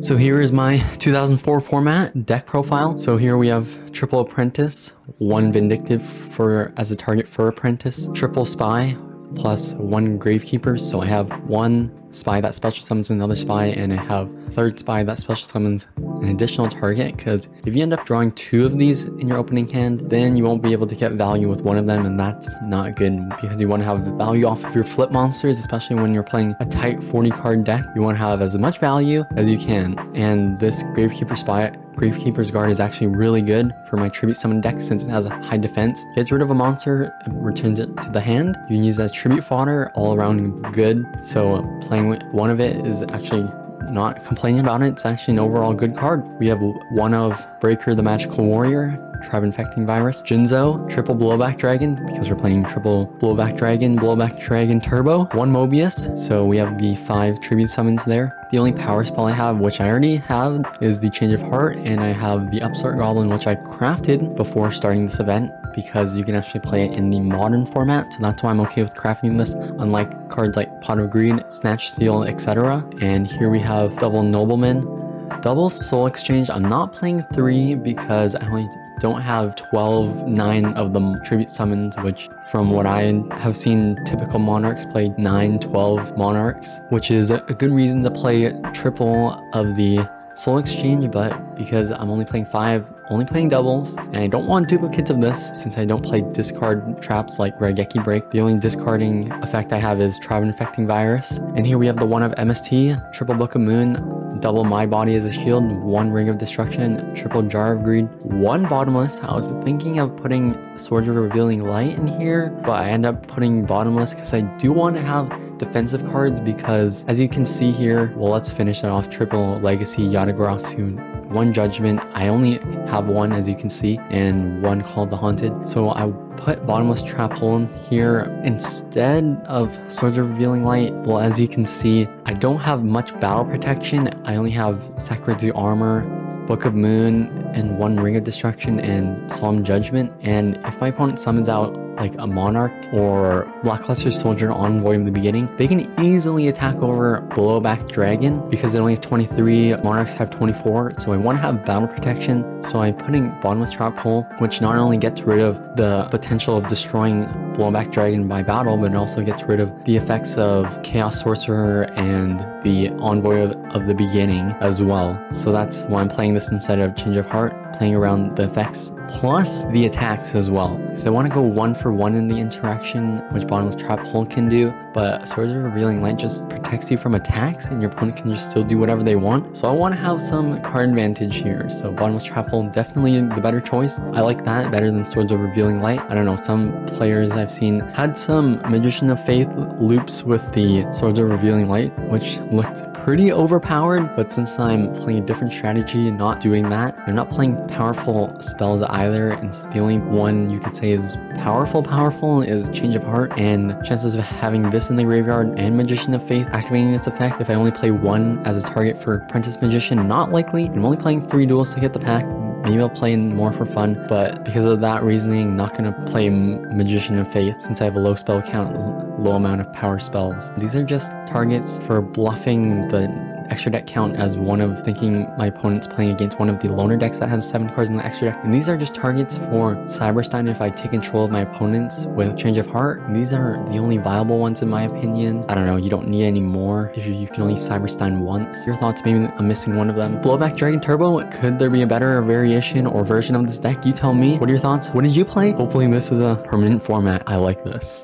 So here is my 2004 format deck profile. So here we have triple apprentice, one vindictive for as a target for apprentice, triple spy plus one gravekeeper. So I have one spy that special summons another spy, and I have third spy that special summons an additional target, because if you end up drawing two of these in your opening hand, then you won't be able to get value with one of them, and that's not good, because you want to have value off of your flip monsters, especially when you're playing a tight 40 card deck. You want to have as much value as you can, and this Gravekeeper's Guard is actually really good for my tribute summon deck since it has a high defense. Gets rid of a monster and returns it to the hand. You can use it as tribute fodder, all around good. So playing with one of it is actually not complaining about it. It's actually an overall good card. We have one of Breaker the Magical Warrior, Tribe Infecting Virus, Jinzo, triple Blowback Dragon, because we're playing triple Blowback Dragon Turbo, one Mobius, so we have the 5 tribute summons there. The only power spell I have, which I already have, is the Change of Heart, and I have the Upstart Goblin, which I crafted before starting this event, because you can actually play it in the modern format, so that's why I'm okay with crafting this, unlike cards like Pot of Greed, Snatch Steal, etc. And here we have double Nobleman, double Soul Exchange. I'm not playing 3 because I only don't have 9 of the tribute summons, which from what I have seen, typical Monarchs play 12 Monarchs, which is a good reason to play triple of the Soul Exchange, but because I'm only playing 5, only playing doubles, and I don't want duplicates of this since I don't play discard traps like Raigeki Break. The only discarding effect I have is Tribe Infecting Virus. And here we have the one of MST, triple Book of Moon, double My Body as a shield, one Ring of Destruction, triple Jar of Greed, one Bottomless. I was thinking of putting Sword of Revealing Light in here, but I end up putting Bottomless because I do want to have defensive cards, because as you can see here, well, let's finish it off. Triple Legacy Yatagarasu, one Judgment. I only have one, as you can see, and one called the Haunted. So I put Bottomless Trap Hole in here instead of Swords of Revealing Light. Well, as you can see, I don't have much battle protection. I only have Sakuretsu Armor, Book of Moon, and one Ring of Destruction and Solemn Judgment. And if my opponent summons out like a Monarch or Lackluster Soldier Envoy in the beginning, they can easily attack over Blowback Dragon because it only has 23, Monarchs have 24, so I want to have battle protection. So I'm putting Bottomless Trap Hole, which not only gets rid of the potential of destroying Blowback Dragon by battle, but it also gets rid of the effects of Chaos Sorcerer and the Envoy of the beginning as well. So that's why I'm playing this instead of Change of Heart, playing around the effects plus the attacks as well, because I want to go 1 for 1 in the interaction, which Bottomless Trap Hole can do, but Swords of Revealing Light just protects you from attacks and your opponent can just still do whatever they want. So I want to have some card advantage here, so Bottomless Trap Hole definitely the better choice. I like that better than Swords of Revealing Light. I don't know, some players I've seen had some Magician of Faith loops with the Swords of Revealing Light, which looked pretty overpowered, but since I'm playing a different strategy and not doing that, I'm not playing powerful spells either, and the only one you could say is powerful is Change of Heart, and chances of having this in the graveyard and Magician of Faith activating its effect if I only play one as a target for Apprentice Magician, not likely. I'm only playing 3 duels to get the pack. Maybe I'll play more for fun, but because of that reasoning, not going to play Magician of Faith since I have a low spell count, low amount of power spells. These are just targets for bluffing the extra deck count as one of thinking my opponent's playing against one of the loner decks that has 7 cards in the extra deck. And these are just targets for Cyberstein if I take control of my opponents with Change of Heart. And these are the only viable ones in my opinion. I don't know, you don't need any more if you can only Cyberstein once. Your thoughts? Maybe I'm missing one of them. Blowback Dragon Turbo, could there be a better variation or version of this deck? You tell me. What are your thoughts? What did you play? Hopefully this is a permanent format. I like this.